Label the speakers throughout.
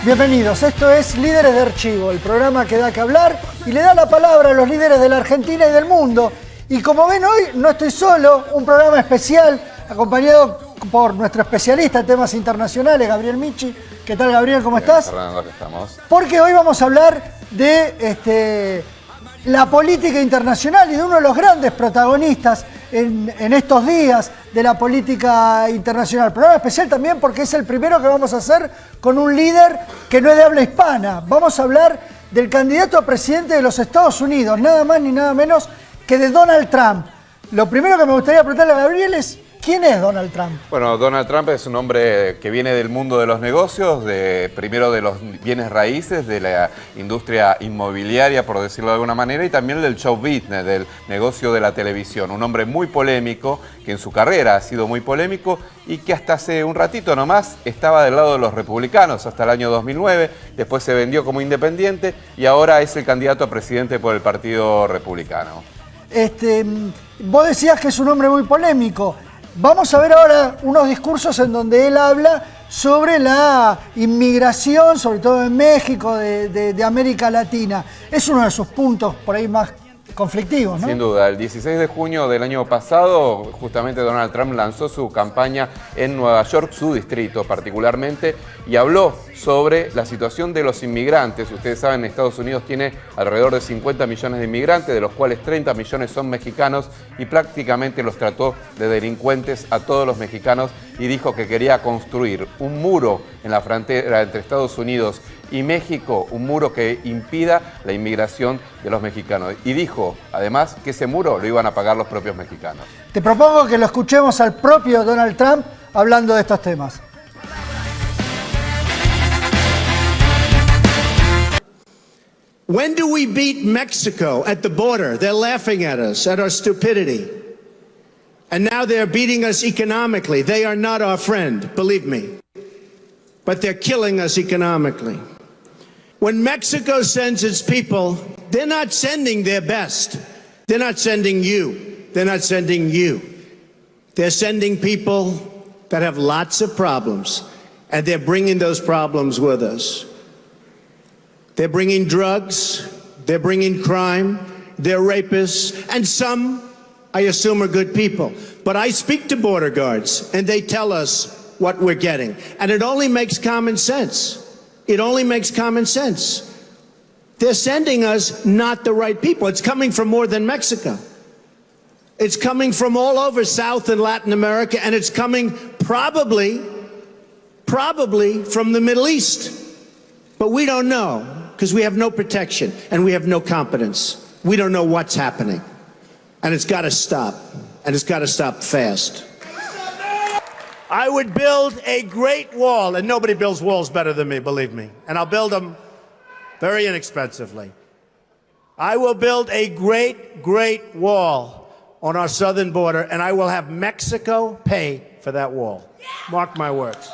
Speaker 1: Bienvenidos, esto es Líderes de Archivo, el programa que da que hablar y le da la palabra a los líderes de la Argentina y del mundo. Y como ven hoy, no estoy solo, un programa especial acompañado por nuestro especialista en temas internacionales, Gabriel Michi. ¿Qué tal, Gabriel? ¿Cómo estás?
Speaker 2: Fernando, que estamos.
Speaker 1: Porque hoy vamos a hablar de la política internacional y de uno de los grandes protagonistas en estos días de la política internacional. Programa especial también porque es el primero que vamos a hacer con un líder que no es de habla hispana. Vamos a hablar del candidato a presidente de los Estados Unidos, nada más ni nada menos que de Donald Trump. Lo primero que me gustaría preguntarle a Gabriel es, ¿quién es Donald Trump?
Speaker 2: Bueno, Donald Trump es un hombre que viene del mundo de los negocios, primero de los bienes raíces, de la industria inmobiliaria, por decirlo de alguna manera, y también del show business, del negocio de la televisión. Un hombre muy polémico, que en su carrera ha sido muy polémico y que hasta hace un ratito nomás estaba del lado de los republicanos hasta el año 2009, después se vendió como independiente y ahora es el candidato a presidente por el Partido Republicano.
Speaker 1: Vos decías que es un hombre muy polémico. Vamos a ver ahora unos discursos en donde él habla sobre la inmigración, sobre todo en México, de América Latina. Es uno de sus puntos por ahí más conflictivos, ¿no?
Speaker 2: Sin duda. El 16 de junio del año pasado, justamente Donald Trump lanzó su campaña en Nueva York, su distrito particularmente, y habló sobre la situación de los inmigrantes. Ustedes saben, Estados Unidos tiene alrededor de 50 millones de inmigrantes, de los cuales 30 millones son mexicanos, y prácticamente los trató de delincuentes a todos los mexicanos y dijo que quería construir un muro en la frontera entre Estados Unidos y México, un muro que impida la inmigración de los mexicanos. Y dijo, además, que ese muro lo iban a pagar los propios mexicanos.
Speaker 1: Te propongo que lo escuchemos al propio Donald Trump hablando de estos temas.
Speaker 3: When do we beat Mexico at the border? They're laughing at us, at our stupidity. And now they're beating us economically. They are not our friend, believe me. But they're killing us economically. When Mexico sends its people, they're not sending their best. They're not sending you. They're not sending you. They're sending people that have lots of problems, and they're bringing those problems with us. They're bringing drugs, they're bringing crime, they're rapists, and some, I assume, are good people. But I speak to border guards, and they tell us what we're getting. And it only makes common sense. It only makes common sense. They're sending us not the right people. It's coming from more than Mexico. It's coming from all over South and Latin America, and it's coming probably from the Middle East. But we don't know, because we have no protection and we have no competence. We don't know what's happening. And it's got to stop. And it's got to stop fast. I would build a great wall, and nobody builds walls better than me, believe me. And I'll build them very inexpensively. I will build a great, great wall on our southern border, and I will have Mexico pay for that wall. Mark my words.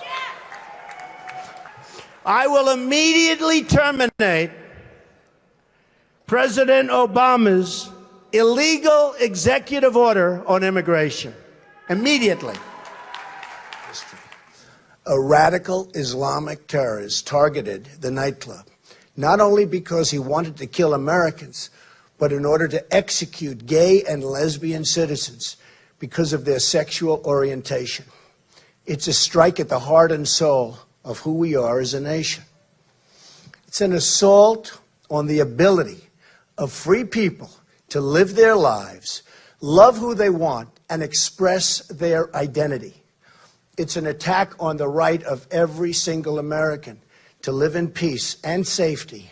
Speaker 3: I will immediately terminate President Obama's illegal executive order on immigration. Immediately.
Speaker 4: A radical Islamic terrorist targeted the nightclub, not only because he wanted to kill Americans, but in order to execute gay and lesbian citizens because of their sexual orientation. It's a strike at the heart and soul of who we are as a nation. It's an assault on the ability of free people to live their lives, love who they want, and express their identity. It's an attack on the right of every single American to live in peace and safety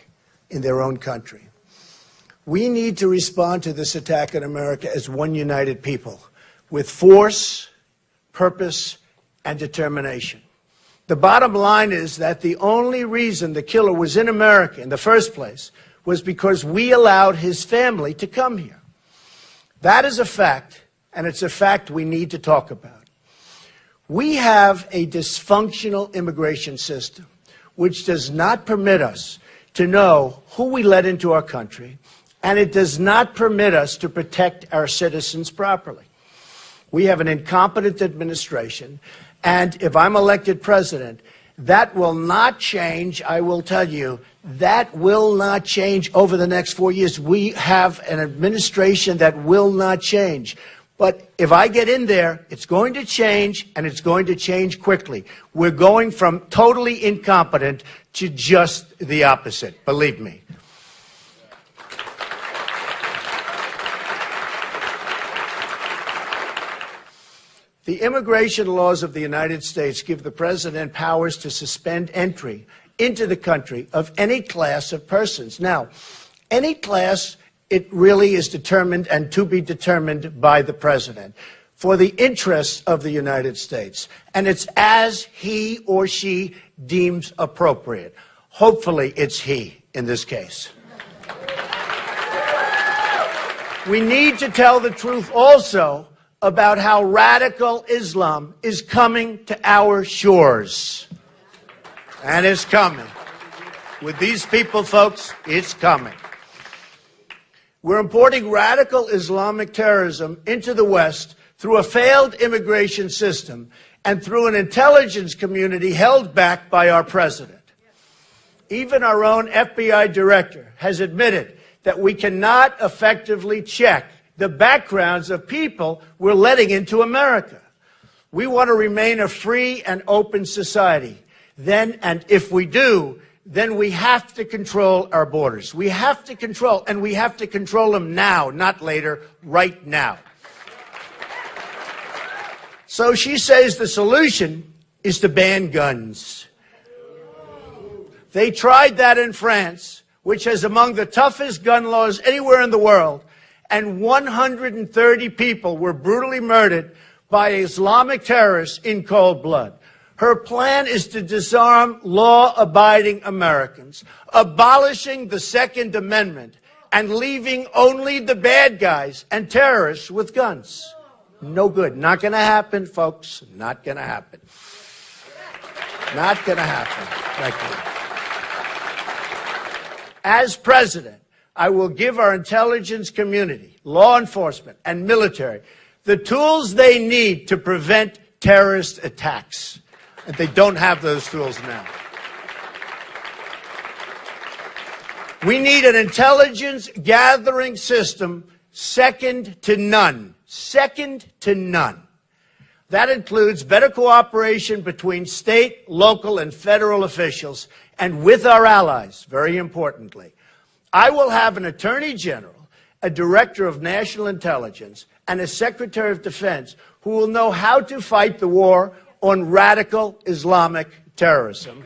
Speaker 4: in their own country. We need to respond to this attack on America as one united people, with force, purpose, and determination. The bottom line is that the only reason the killer was in America in the first place was because we allowed his family to come here. That is a fact, and it's a fact we need to talk about. We have a dysfunctional immigration system which does not permit us to know who we let into our country, and it does not permit us to protect our citizens properly. We have an incompetent administration, and if I'm elected president, That will not change, I will tell you. That will not change over the next 4 years. We have an administration that will not change. But if I get in there, it's going to change, and it's going to change quickly. We're going from totally incompetent to just the opposite, believe me. The immigration laws of the United States give the president powers to suspend entry into the country of any class of persons. Now, any class, it really is determined and to be determined by the president for the interests of the United States. And it's as he or she deems appropriate. Hopefully, it's he in this case. We need to tell the truth also about how radical Islam is coming to our shores. And it's coming. With these people, folks, it's coming. We're importing radical Islamic terrorism into the West through a failed immigration system and through an intelligence community held back by our president. Even our own FBI director has admitted that we cannot effectively check the backgrounds of people we're letting into America. We want to remain a free and open society. Then, and if we do, then we have to control our borders. We have to control, and we have to control them now, not later, right now. So she says the solution is to ban guns. They tried that in France, which has among the toughest gun laws anywhere in the world, and 130 people were brutally murdered by Islamic terrorists in cold blood. Her plan is to disarm law-abiding Americans, abolishing the Second Amendment, and leaving only the bad guys and terrorists with guns. No good. Not going to happen, folks. Not going to happen. Not going to happen. Thank you. As president, I will give our intelligence community, law enforcement, and military the tools they need to prevent terrorist attacks. And they don't have those tools now. We need an intelligence gathering system second to none. Second to none. That includes better cooperation between state, local, and federal officials, and with our allies, very importantly. I will have an Attorney General, a Director of National Intelligence, and a Secretary of Defense who will know how to fight the war on radical Islamic terrorism.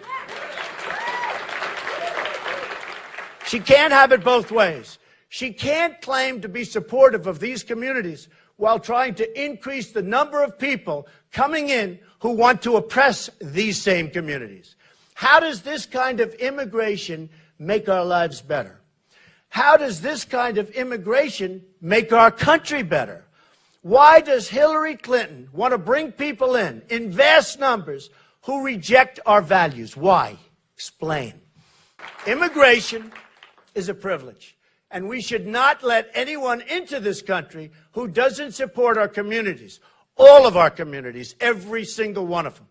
Speaker 4: She can't have it both ways. She can't claim to be supportive of these communities while trying to increase the number of people coming in who want to oppress these same communities. How does this kind of immigration make our lives better? How does this kind of immigration make our country better? Why does Hillary Clinton want to bring people in vast numbers who reject our values? Why? Explain. Immigration is a privilege, and we should not let anyone into this country who doesn't support our communities, all of our communities, every single one of them.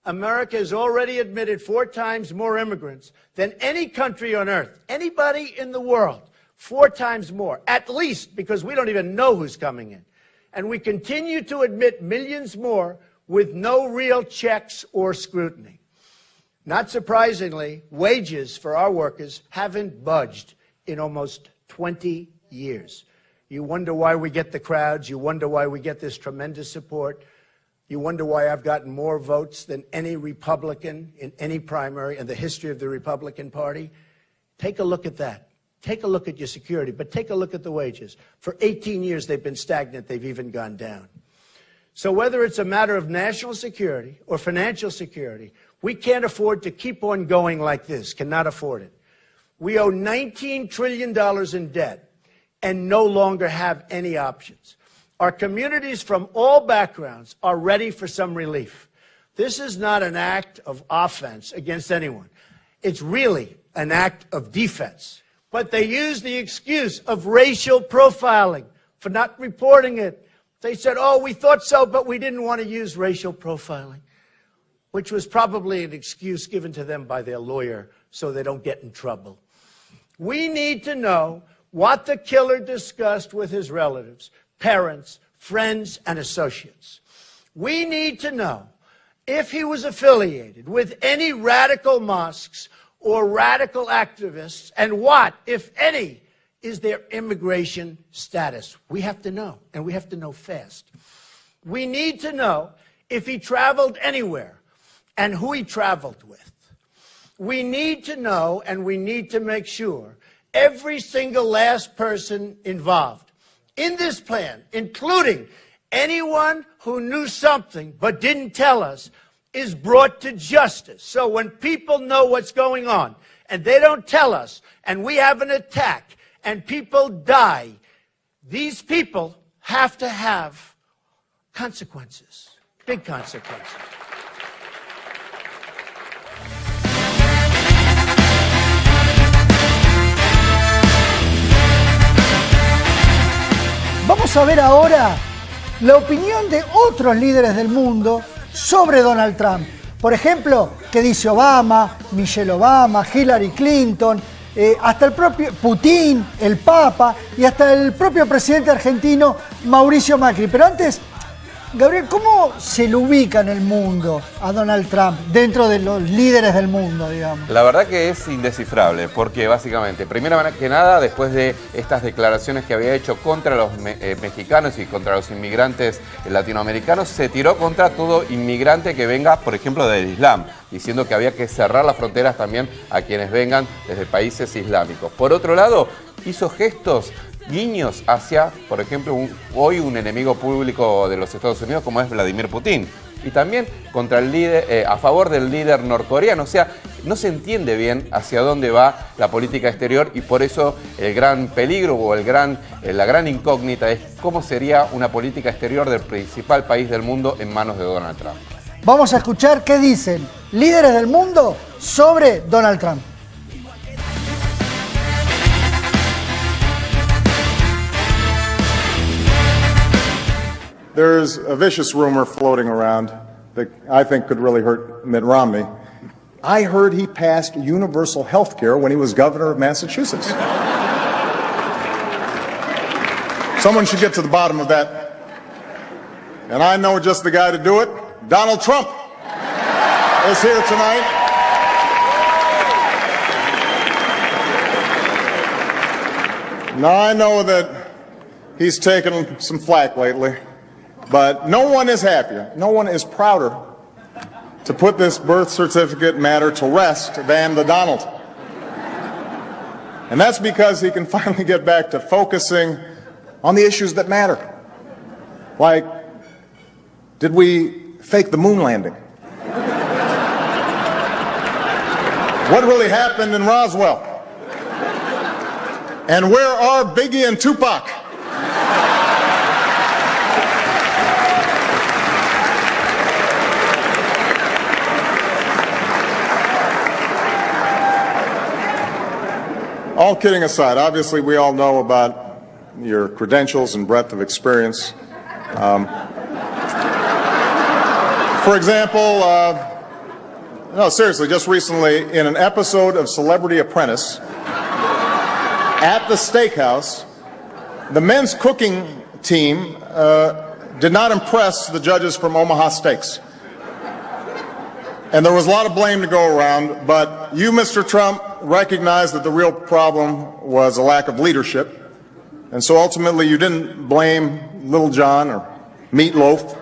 Speaker 4: America has already admitted 4 times more immigrants than any country on earth, anybody in the world, 4 times more, at least, because we don't even know who's coming in. And we continue to admit millions more with no real checks or scrutiny. Not surprisingly, wages for our workers haven't budged in almost 20 years. You wonder why we get the crowds. You wonder why we get this tremendous support. You wonder why I've gotten more votes than any Republican in any primary in the history of the Republican Party. Take a look at that. Take a look at your security, but take a look at the wages. For 18 years, they've been stagnant. They've even gone down. So whether it's a matter of national security or financial security, we can't afford to keep on going like this, cannot afford it. We owe $19 trillion in debt and no longer have any options. Our communities from all backgrounds are ready for some relief. This is not an act of offense against anyone. It's really an act of defense. But they use the excuse of racial profiling for not reporting it. They said, oh, we thought so, but we didn't want to use racial profiling. which was probably an excuse given to them by their lawyer so they don't get in trouble. We need to know what the killer discussed with his relatives, parents, friends, and associates. We need to know if he was affiliated with any radical mosques or radical activists, and what, if any, is their immigration status. We have to know, and we have to know fast. We need to know if he traveled anywhere and who he traveled with. We need to know, and we need to make sure every single last person involved in this plan, including anyone who knew something but didn't tell us, is brought to justice. So when people know what's going on and they don't tell us, and we have an attack and people die, these people have to have consequences, big consequences.
Speaker 1: Vamos a ver ahora la opinión de otros líderes del mundo sobre Donald Trump. Por ejemplo, ¿qué dice Obama, Michelle Obama, Hillary Clinton, hasta el propio Putin, el Papa y hasta el propio presidente argentino Mauricio Macri? Pero antes, Gabriel, ¿cómo se lo ubica en el mundo a Donald Trump, dentro de los líderes del mundo, digamos?
Speaker 2: La verdad que es indescifrable, porque básicamente, primero que nada, después de estas declaraciones que había hecho contra los mexicanos y contra los inmigrantes latinoamericanos, se tiró contra todo inmigrante que venga, por ejemplo, del Islam, diciendo que había que cerrar las fronteras también a quienes vengan desde países islámicos. Por otro lado, hizo gestos, guiños hacia, por ejemplo, hoy un enemigo público de los Estados Unidos como es Vladimir Putin. Y también contra el líder, a favor del líder norcoreano. O sea, no se entiende bien hacia dónde va la política exterior, y por eso el gran peligro o la gran incógnita es cómo sería una política exterior del principal país del mundo en manos de Donald Trump.
Speaker 1: Vamos a escuchar qué dicen líderes del mundo sobre Donald Trump.
Speaker 5: There's a vicious rumor floating around that I think could really hurt Mitt Romney. I heard he passed universal health care when he was governor of Massachusetts. Someone should get to the bottom of that. And I know just the guy to do it. Donald Trump is here tonight. Now, I know that he's taken some flack lately. But no one is happier, no one is prouder to put this birth certificate matter to rest than the Donald. And that's because he can finally get back to focusing on the issues that matter. Like, did we fake the moon landing? What really happened in Roswell? And where are Biggie and Tupac? All kidding aside, obviously we all know about your credentials and breadth of experience. For example, no, seriously, just recently in an episode of Celebrity Apprentice at the steakhouse, the men's cooking team did not impress the judges from Omaha Steaks. And there was a lot of blame to go around, but you, Mr. Trump, recognized that the real problem was a lack of leadership. And so ultimately you didn't blame Little John or Meatloaf.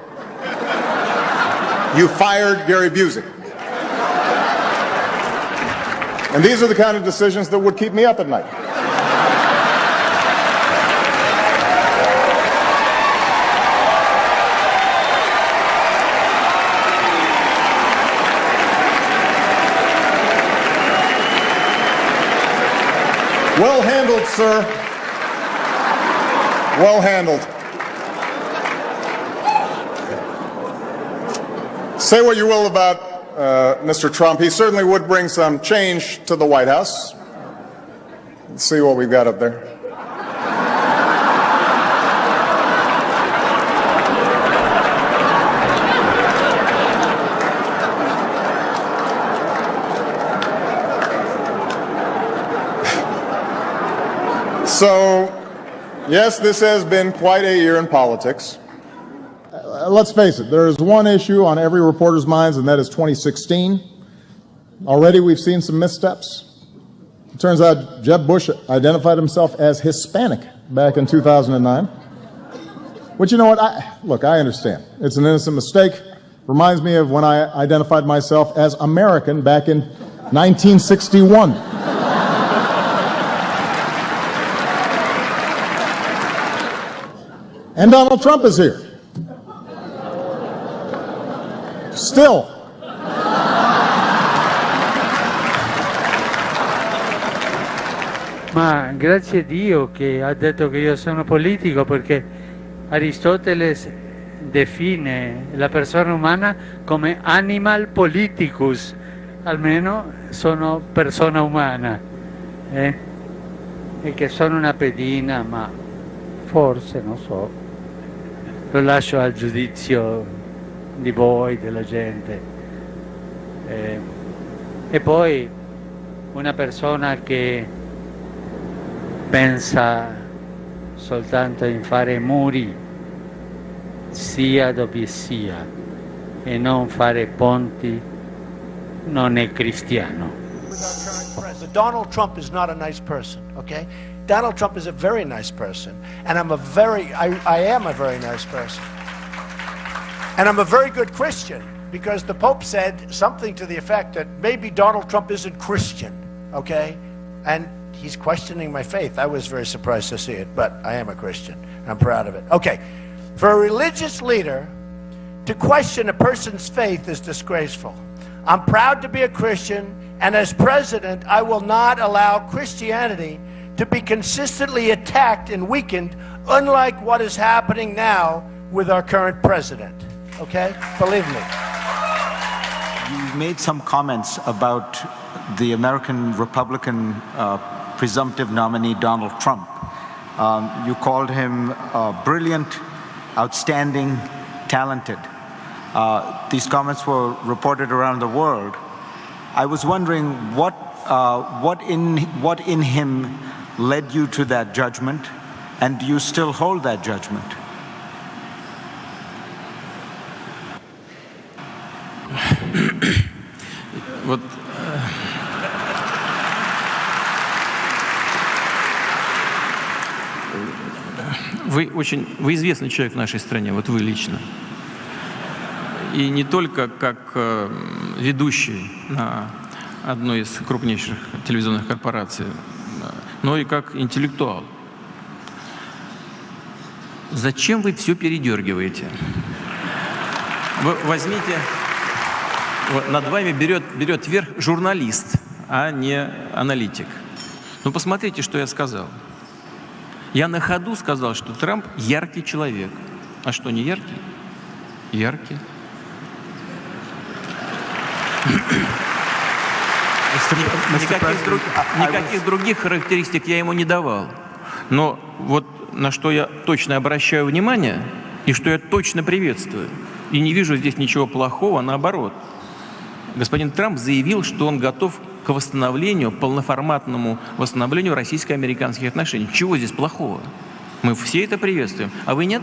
Speaker 5: You fired Gary Busey. And these are the kind of decisions that would keep me up at night. Well handled, sir. Well handled. Say what you will about Mr. Trump. He certainly would bring some change to the White House. Let's see what we've got up there. So, yes, this has been quite a year in politics. Let's face it, there is one issue on every reporter's minds, and that is 2016. Already we've seen some missteps. It turns out Jeb Bush identified himself as Hispanic back in 2009. Which, you know what, I understand. It's an innocent mistake. Reminds me of when I identified myself as American back in 1961. And Donald Trump is here. Still.
Speaker 6: Ma grazie a Dio che ha detto che io sono politico, perché Aristotele define la persona umana come animal politicus, almeno sono persona umana, e che sono una pedina, ma forse, non so, lo lascio al giudizio di voi, della gente. E poi una persona che pensa soltanto in fare muri, sia dove sia, e non fare ponti, non è cristiano.
Speaker 4: Donald Trump is not a nice person, okay? Donald Trump is a very nice person, and I am a very nice person. And I'm a very good Christian, because the Pope said something to the effect that maybe Donald Trump isn't Christian, okay? And he's questioning my faith. I was very surprised to see it, but I am a Christian. I'm proud of it. Okay, for a religious leader to question a person's faith is disgraceful. I'm proud to be a Christian, and as president, I will not allow Christianity to be consistently attacked and weakened, unlike what is happening now with our current president. Okay? Believe me.
Speaker 7: You made some comments about the American Republican presumptive nominee, Donald Trump. You called him brilliant, outstanding, talented. These comments were reported around the world. I was wondering what in him led you to that judgment, and do you still hold that judgment?
Speaker 8: Вот вы известный человек в нашей стране, вот вы лично. И не только как ведущий на одной из крупнейших телевизионных корпораций, но и как интеллектуал. Зачем вы все передергиваете? Вы возьмите, вот над вами берет верх журналист, а не аналитик. Ну посмотрите, что я сказал. Я на ходу сказал, что Трамп яркий человек. А что, не яркий? Яркий. Никаких других характеристик я ему не давал. Но вот на что я точно обращаю внимание и что я точно приветствую, и не вижу здесь ничего плохого, наоборот. Господин Трамп заявил, что он готов к восстановлению, полноформатному восстановлению российско-американских отношений. Чего здесь плохого? Мы все это приветствуем. А вы нет?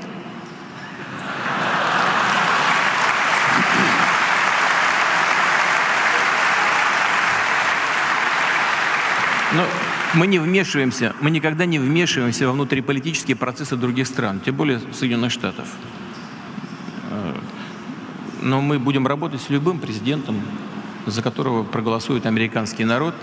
Speaker 8: Но мы не вмешиваемся, мы никогда не вмешиваемся во внутриполитические процессы других стран, тем более Соединенных Штатов. Но мы будем работать с любым президентом, за которого проголосует американский народ.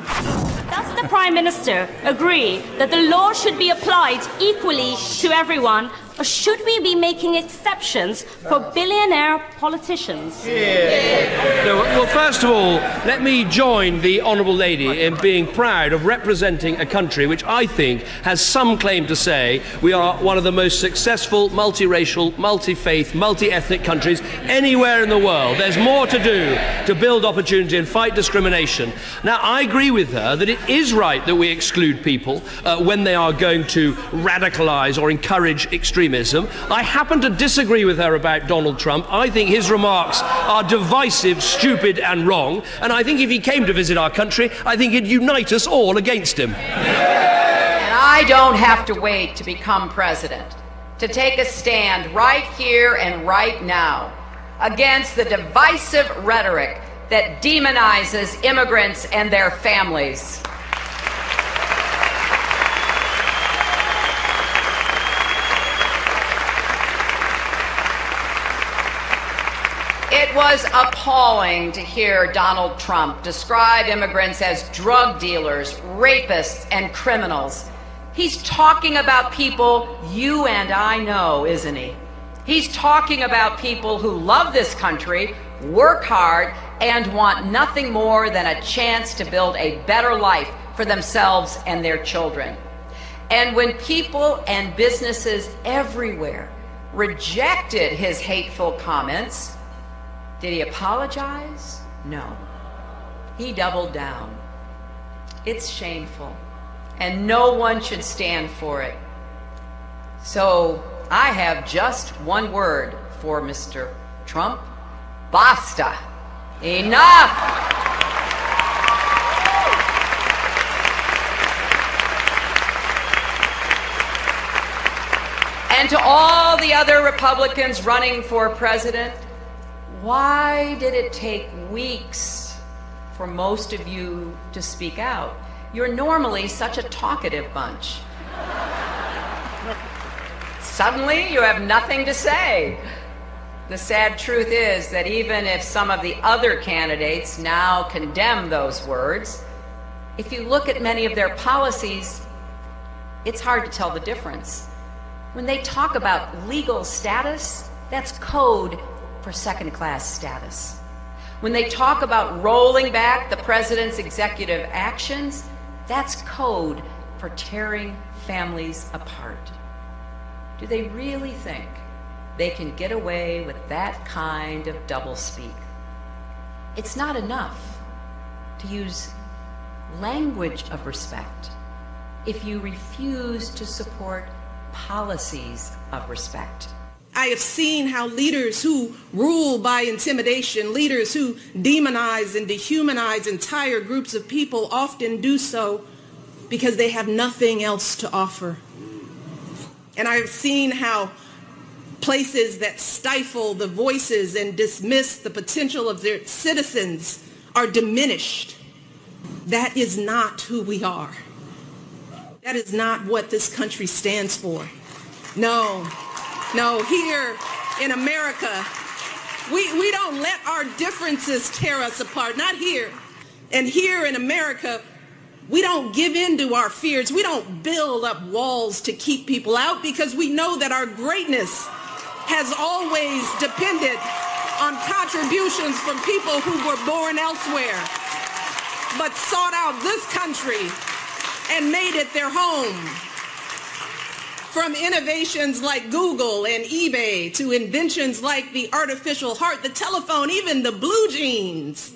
Speaker 9: Does the Prime Minister agree that the law should be applied equally to everyone, or should we be making exceptions for billionaire politicians?
Speaker 10: No, well, first of all, let me join the Honourable Lady in being proud of representing a country which I think has some claim to say we are one of the most successful multiracial, multi-faith, multi-ethnic countries anywhere in the world. There's more to do to build opportunity and fight discrimination. Now, I agree with her that it is right that we exclude people when they are going to radicalise or encourage extremism. I happen to disagree with her about Donald Trump. I think his remarks are divisive, stupid and wrong, and I think if he came to visit our country, I think he'd unite us all against him.
Speaker 11: And I I don't have to wait to become president to take a stand right here and right now against the divisive rhetoric that demonizes immigrants and their families. It was appalling to hear Donald Trump describe immigrants as drug dealers, rapists, and criminals. He's talking about people you and I know, isn't he? He's talking about people who love this country, work hard, and want nothing more than a chance to build a better life for themselves and their children. And when people and businesses everywhere rejected his hateful comments, did he apologize? No. He doubled down. It's shameful, and no one should stand for it. So I have just one word for Mr. Trump. Basta. Enough! And to all the other Republicans running for president, why did it take weeks for most of you to speak out? You're normally such a talkative bunch. Suddenly, you have nothing to say. The sad truth is that even if some of the other candidates now condemn those words, if you look at many of their policies, it's hard to tell the difference. When they talk about legal status, that's code for second-class status. When they talk about rolling back the president's executive actions, that's code for tearing families apart. Do they really think they can get away with that kind of doublespeak? It's not enough to use language of respect if you refuse to support policies of respect.
Speaker 12: I have seen how leaders who rule by intimidation, leaders who demonize and dehumanize entire groups of people often do so because they have nothing else to offer. And I have seen how places that stifle the voices and dismiss the potential of their citizens are diminished. That is not who we are. That is not what this country stands for. No, here in America, we don't let our differences tear us apart, not here. And here in America, we don't give in to our fears. We don't build up walls to keep people out because we know that our greatness has always depended on contributions from people who were born elsewhere, but sought out this country and made it their home. From innovations like Google and eBay to inventions like the artificial heart, the telephone, even the blue jeans,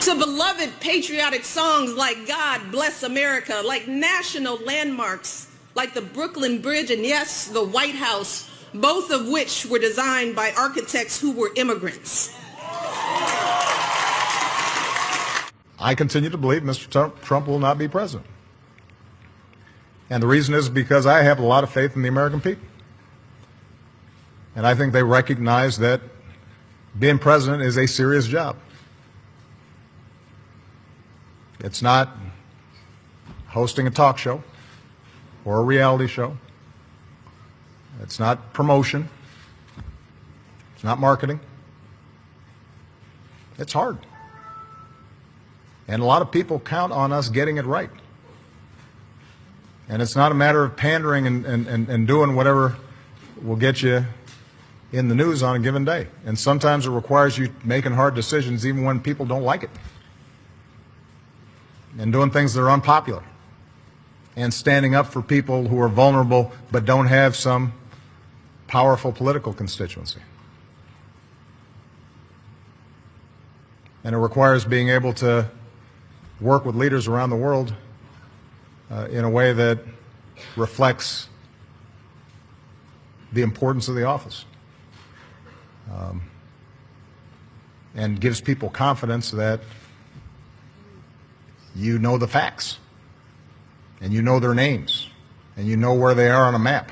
Speaker 12: to beloved patriotic songs like God Bless America, like national landmarks like the Brooklyn Bridge and, yes, the White House, both of which were designed by architects who were immigrants.
Speaker 5: I continue to believe Mr. Trump will not be president. And the reason is because I have a lot of faith in the American people. And I think they recognize that being president is a serious job. It's not hosting a talk show or a reality show. It's not promotion. It's not marketing. It's hard. And a lot of people count on us getting it right. And it's not a matter of pandering and doing whatever will get you in the news on a given day. And sometimes it requires you making hard decisions even when people don't like it. And doing things that are unpopular. And standing up for people who are vulnerable but don't have some powerful political constituency. And it requires being able to work with leaders around the world in a way that reflects the importance of the office and gives people confidence that you know the facts and you know their names and you know where they are on a map,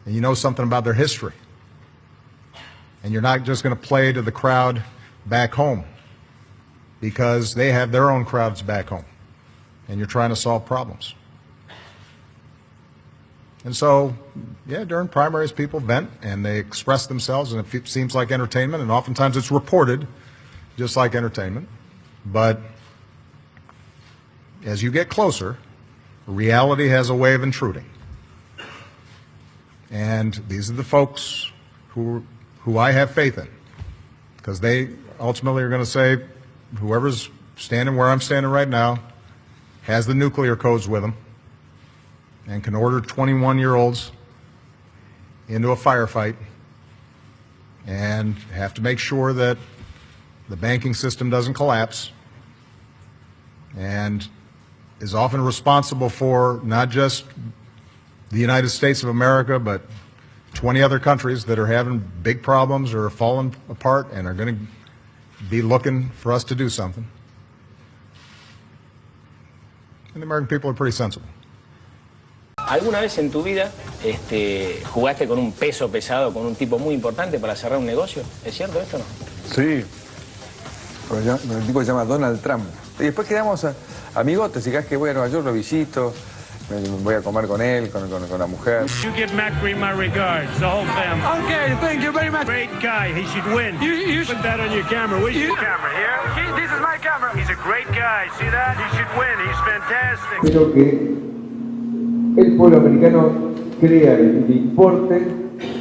Speaker 5: and you know something about their history. And you're not just going to play to the crowd back home, because they have their own crowds back home, and you're trying to solve problems. And so, yeah, during primaries, people vent and they express themselves, and it seems like entertainment, and oftentimes it's reported just like entertainment. But as you get closer, reality has a way of intruding. And these are the folks who I have faith in, because they ultimately are going to say, whoever's standing where I'm standing right now has the nuclear codes with them and can order 21-year-olds into a firefight and have to make sure that the banking system doesn't collapse, and is often responsible for not just the United States of America, but 20 other countries that are having big problems or are falling apart and are going to be looking for us to do something. And the American people are pretty sensible.
Speaker 13: ¿Alguna vez en tu vida jugaste con un peso pesado, con un tipo muy importante para cerrar un negocio? ¿Es cierto esto o no?
Speaker 14: Sí, el tipo se llama Donald Trump. Y después quedamos amigotes, y cada vez que voy a Nueva York lo visito, voy a comer con él, con la mujer.
Speaker 15: You give Macri my regards, the whole family. Okay, thank you very much. Great guy, he should win. You should put that on your camera. Where's your camera? Here? This is my camera. He's a great guy, see that? He should win, he's fantastic.
Speaker 16: Espero que el pueblo americano crea y le importe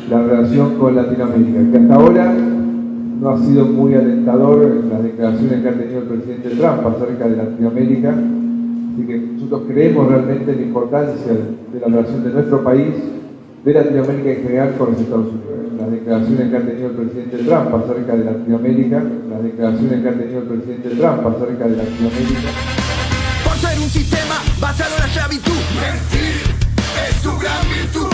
Speaker 16: la relación con Latinoamérica, que hasta ahora no ha sido muy alentador en las declaraciones que ha tenido el presidente Trump acerca de Latinoamérica. Así que nosotros creemos realmente en la importancia de la relación de nuestro país, de Latinoamérica en general, con los Estados Unidos. Las declaraciones que ha tenido el presidente Trump acerca de Latinoamérica,
Speaker 17: Por ser un sistema basado en la esclavitud, mentir es su gran virtud.